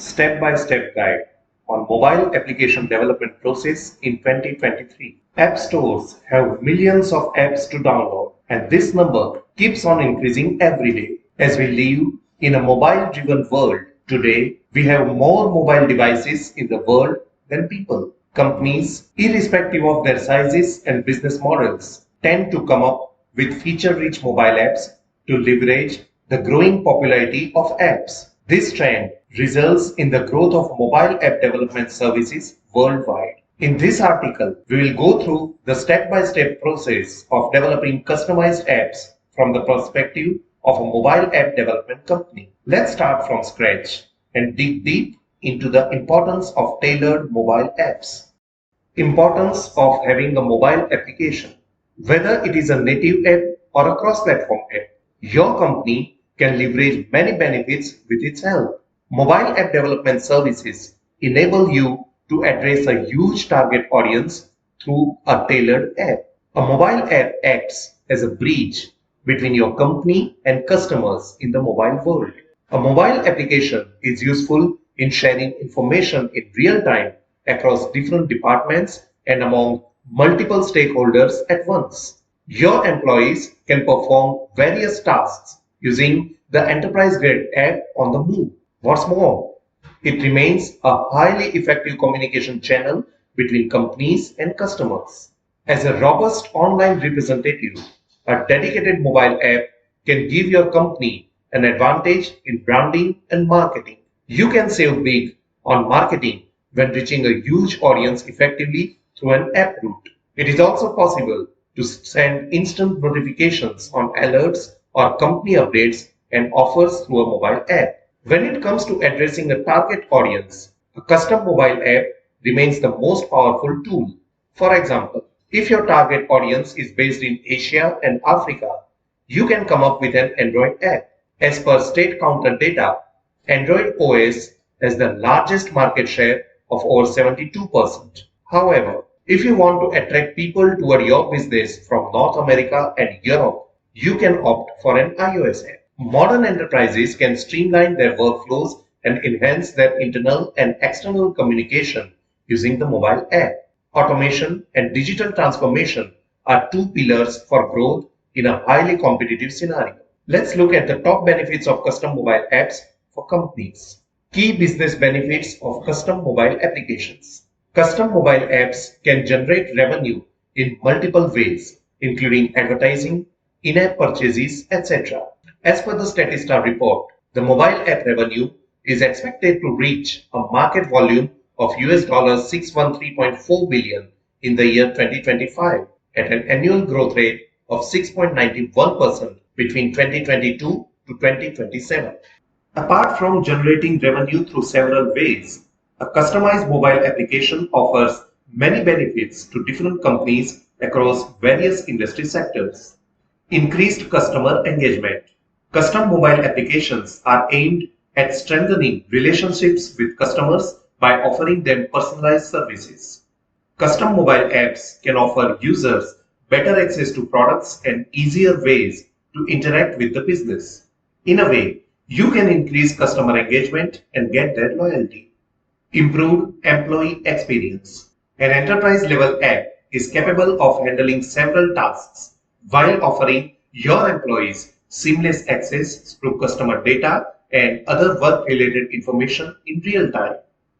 Step-by-step guide on mobile application development process in 2023. App stores have millions of apps to download, and this number keeps on increasing every day. As we live in a mobile-driven world, today we have more mobile devices in the world than people. Companies, irrespective of their sizes and business models, tend to come up with feature-rich mobile apps to leverage the growing popularity of apps. This trend results in the growth of mobile app development services worldwide. In this article, we will go through the step-by-step process of developing customized apps from the perspective of a mobile app development company. Let's start from scratch and dig deep into the importance of tailored mobile apps. Importance of having a mobile application. Whether it is a native app or a cross-platform app, your company can leverage many benefits with its help. Mobile app development services enable you to address a huge target audience through a tailored app. A mobile app acts as a bridge between your company and customers in the mobile world. A mobile application is useful in sharing information in real time across different departments and among multiple stakeholders at once. Your employees can perform various tasks using the enterprise-grade app on the move. What's more, it remains a highly effective communication channel between companies and customers. As a robust online representative, a dedicated mobile app can give your company an advantage in branding and marketing. You can save big on marketing when reaching a huge audience effectively through an app route. It is also possible to send instant notifications on alerts or company updates and offers through a mobile app. When it comes to addressing a target audience, a custom mobile app remains the most powerful tool. For example, if your target audience is based in Asia and Africa, you can come up with an Android app. As per state counter data, Android OS has the largest market share of over 72%. However, if you want to attract people toward your business from North America and Europe, you can opt for an iOS app. Modern enterprises can streamline their workflows and enhance their internal and external communication using the mobile app. Automation and digital transformation are two pillars for growth in a highly competitive scenario. Let's look at the top benefits of custom mobile apps for companies. Key business benefits of custom mobile applications. Custom mobile apps can generate revenue in multiple ways, including advertising, in-app purchases, etc. As per the Statista report, the mobile app revenue is expected to reach a market volume of $613.4 billion in the year 2025 at an annual growth rate of 6.91% between 2022 to 2027. Apart from generating revenue through several ways, a customized mobile application offers many benefits to different companies across various industry sectors. Increased customer engagement. Custom mobile applications are aimed at strengthening relationships with customers by offering them personalized services. Custom mobile apps can offer users better access to products and easier ways to interact with the business. In a way, you can increase customer engagement and get their loyalty. Improved employee experience. An enterprise-level app is capable of handling several tasks while offering your employees seamless access to customer data and other work-related information in real time.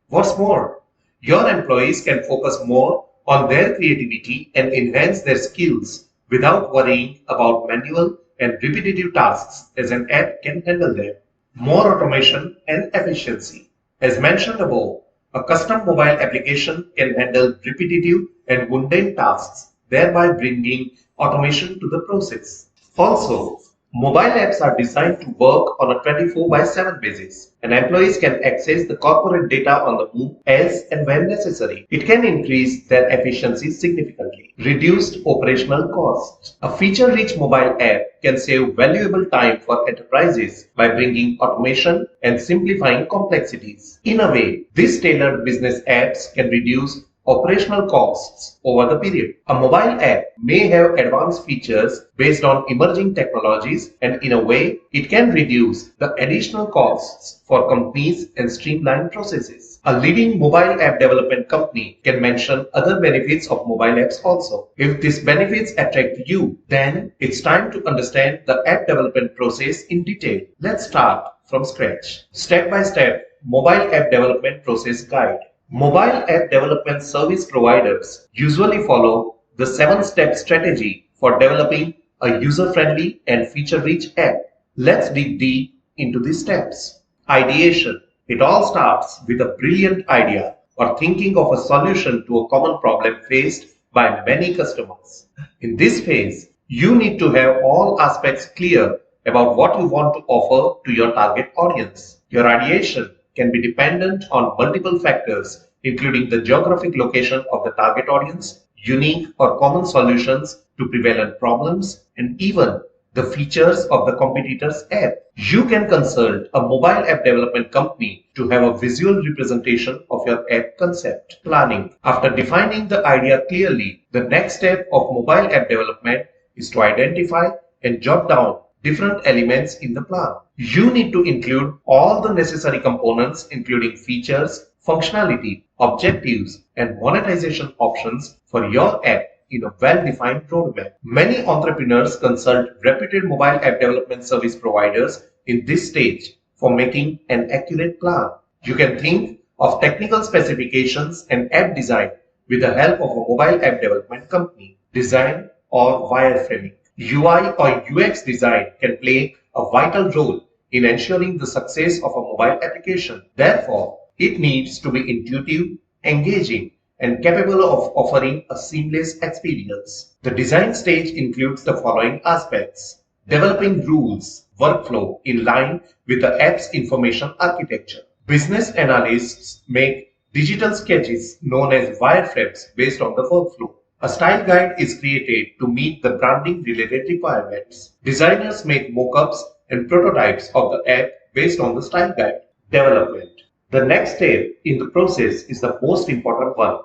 What's more, your employees can focus more on their creativity and enhance their skills without worrying about manual and repetitive tasks as an app can handle them. More automation and efficiency. As mentioned above, a custom mobile application can handle repetitive and mundane tasks, thereby bringing automation to the process. Also, mobile apps are designed to work on a 24/7 basis, and employees can access the corporate data on the move as and when necessary. It can increase their efficiency significantly. Reduced operational costs. A feature-rich mobile app can save valuable time for enterprises by bringing automation and simplifying complexities. In a way, these tailored business apps can reduce operational costs over the period. A mobile app may have advanced features based on emerging technologies, and in a way, it can reduce the additional costs for companies and streamline processes. A leading mobile app development company can mention other benefits of mobile apps also. If these benefits attract you, then it's time to understand the app development process in detail. Let's start from scratch. Step by step, mobile app development process guide. Mobile app development service providers usually follow the 7-step strategy for developing a user-friendly and feature-rich app. Let's dig deep into these steps. Ideation. It all starts with a brilliant idea or thinking of a solution to a common problem faced by many customers. In this phase, you need to have all aspects clear about what you want to offer to your target audience. Your ideation can be dependent on multiple factors, including the geographic location of the target audience, unique or common solutions to prevalent problems, and even the features of the competitor's app. You can consult a mobile app development company to have a visual representation of your app concept. Planning. After defining the idea clearly, the next step of mobile app development is to identify and jot down different elements in the plan. You need to include all the necessary components, including features, functionality, objectives, and monetization options for your app in a well-defined roadmap. Many entrepreneurs consult reputed mobile app development service providers in this stage for making an accurate plan. You can think of technical specifications and app design with the help of a mobile app development company. Design or wireframing. UI or UX design can play a vital role in ensuring the success of a mobile application. Therefore, it needs to be intuitive, engaging, and capable of offering a seamless experience. The design stage includes the following aspects: developing rules, workflow in line with the app's information architecture. Business analysts make digital sketches known as wireframes based on the workflow. A style guide is created to meet the branding related requirements. Designers make mockups and prototypes of the app based on the style guide. Development. The next step in the process is the most important one.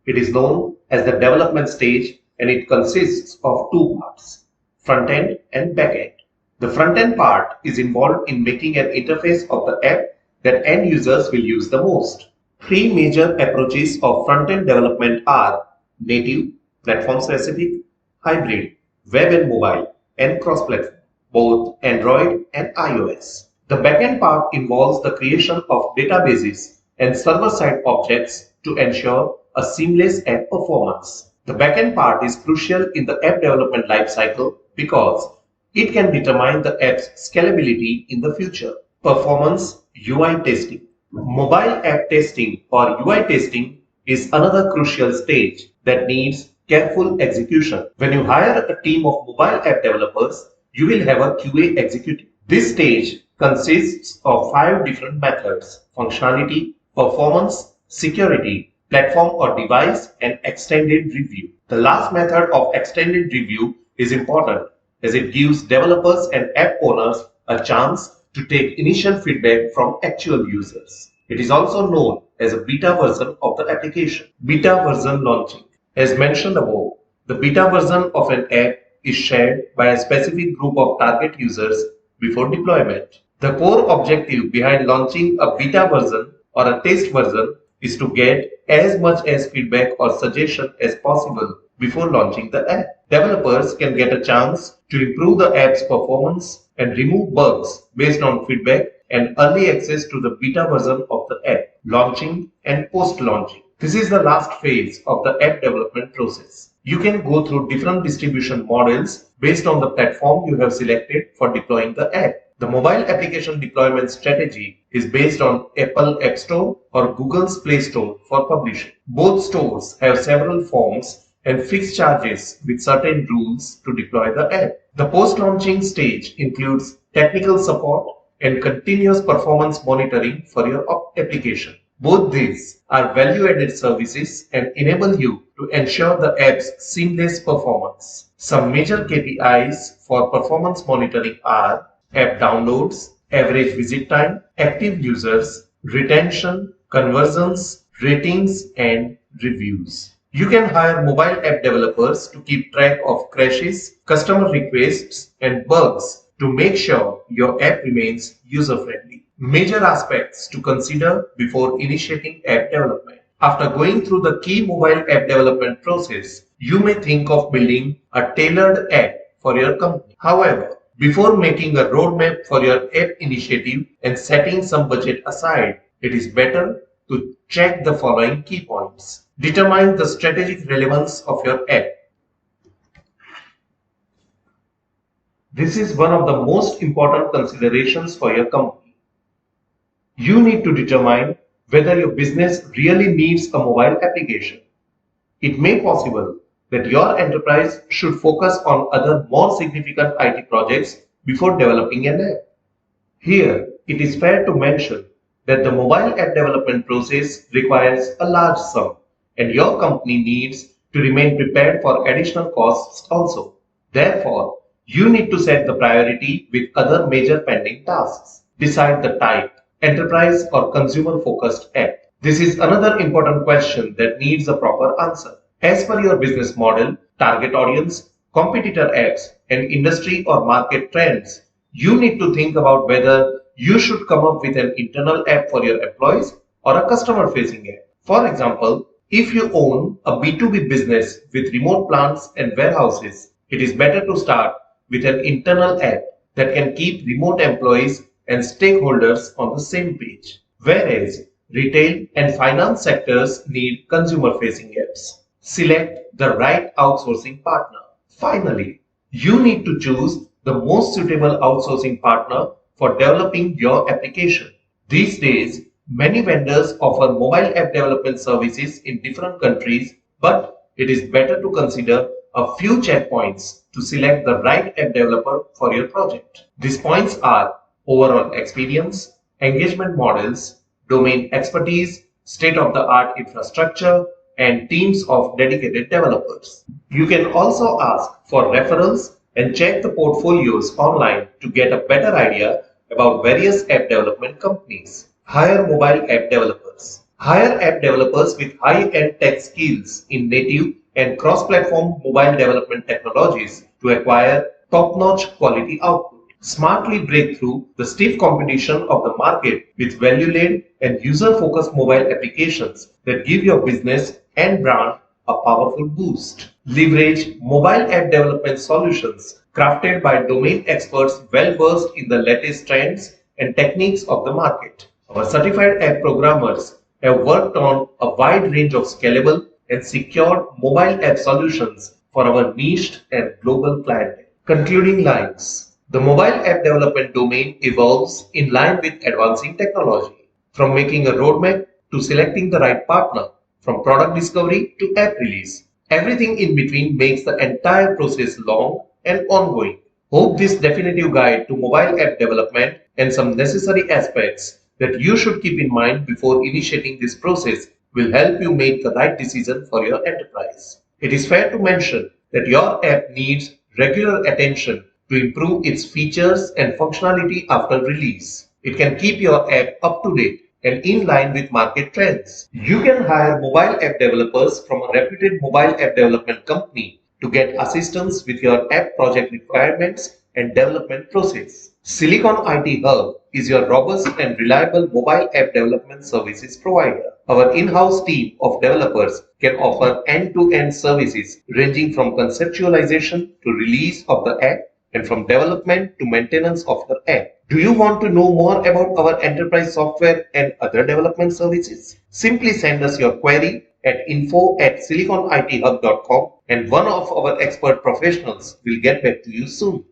It is known as the development stage, and it consists of two parts: front end and back end. The front end part is involved in making an interface of the app that end users will use the most. Three major approaches of front end development are native, platform specific, hybrid, web and mobile, and cross-platform, both Android and iOS. The backend part involves the creation of databases and server-side objects to ensure a seamless app performance. The backend part is crucial in the app development lifecycle because it can determine the app's scalability in the future. Performance UI testing. Mobile app testing or UI testing is another crucial stage that needs careful execution. When you hire a team of mobile app developers, you will have a QA executive. This stage consists of 5 different methods: functionality, performance, security, platform or device, and extended review. The last method of extended review is important as it gives developers and app owners a chance to take initial feedback from actual users. It is also known as a beta version of the application. Beta version launching. As mentioned above, the beta version of an app is shared by a specific group of target users before deployment. The core objective behind launching a beta version or a test version is to get as much as feedback or suggestion as possible before launching the app. Developers can get a chance to improve the app's performance and remove bugs based on feedback and early access to the beta version of the app. Launching and post-launching. This is the last phase of the app development process. You can go through different distribution models based on the platform you have selected for deploying the app. The mobile application deployment strategy is based on Apple App Store or Google's Play Store for publishing. Both stores have several forms and fixed charges with certain rules to deploy the app. The post-launching stage includes technical support and continuous performance monitoring for your application. Both these are value-added services and enable you to ensure the app's seamless performance. Some major KPIs for performance monitoring are app downloads, average visit time, active users, retention, conversions, ratings, and reviews. You can hire mobile app developers to keep track of crashes, customer requests, and bugs to make sure your app remains user-friendly. Major aspects to consider before initiating app development. After going through the key mobile app development process, you may think of building a tailored app for your company. However, before making a roadmap for your app initiative and setting some budget aside, it is better to check the following key points. Determine the strategic relevance of your app. This is one of the most important considerations for your company. You need to determine whether your business really needs a mobile application. It may be possible that your enterprise should focus on other more significant IT projects before developing an app. Here, it is fair to mention that the mobile app development process requires a large sum, and your company needs to remain prepared for additional costs also. Therefore, you need to set the priority with other major pending tasks. Decide the type, enterprise or consumer-focused app. This is another important question that needs a proper answer. As per your business model, target audience, competitor apps, and industry or market trends, you need to think about whether you should come up with an internal app for your employees or a customer-facing app. For example, if you own a B2B business with remote plants and warehouses, it is better to start with an internal app that can keep remote employees and stakeholders on the same page. Whereas retail and finance sectors need consumer-facing apps. Select the right outsourcing partner. Finally, you need to choose the most suitable outsourcing partner for developing your application. These days, many vendors offer mobile app development services in different countries, but it is better to consider a few checkpoints to select the right app developer for your project. These points are overall experience, engagement models, domain expertise, state-of-the-art infrastructure, and teams of dedicated developers. You can also ask for referrals and check the portfolios online to get a better idea about various app development companies. Hire mobile app developers. Hire app developers with high-end tech skills in native and cross-platform mobile development technologies to acquire top-notch quality output. Smartly break through the stiff competition of the market with value-led and user-focused mobile applications that give your business and brand a powerful boost. Leverage mobile app development solutions crafted by domain experts well versed in the latest trends and techniques of the market. Our certified app programmers have worked on a wide range of scalable and secured mobile app solutions for our niched and global clientele. Concluding lines. The mobile app development domain evolves in line with advancing technology, from making a roadmap to selecting the right partner, from product discovery to app release. Everything in between makes the entire process long and ongoing. Hope this definitive guide to mobile app development and some necessary aspects that you should keep in mind before initiating this process will help you make the right decision for your enterprise. It is fair to mention that your app needs regular attention to improve its features and functionality after release. It can keep your app up to date and in line with market trends. You can hire mobile app developers from a reputed mobile app development company to get assistance with your app project requirements and development process. Silicon IT Hub is your robust and reliable mobile app development services provider. Our in-house team of developers can offer end-to-end services ranging from conceptualization to release of the app and from development to maintenance of your app. Do you want to know more about our enterprise software and other development services? Simply send us your query at info@siliconithub.com and one of our expert professionals will get back to you soon.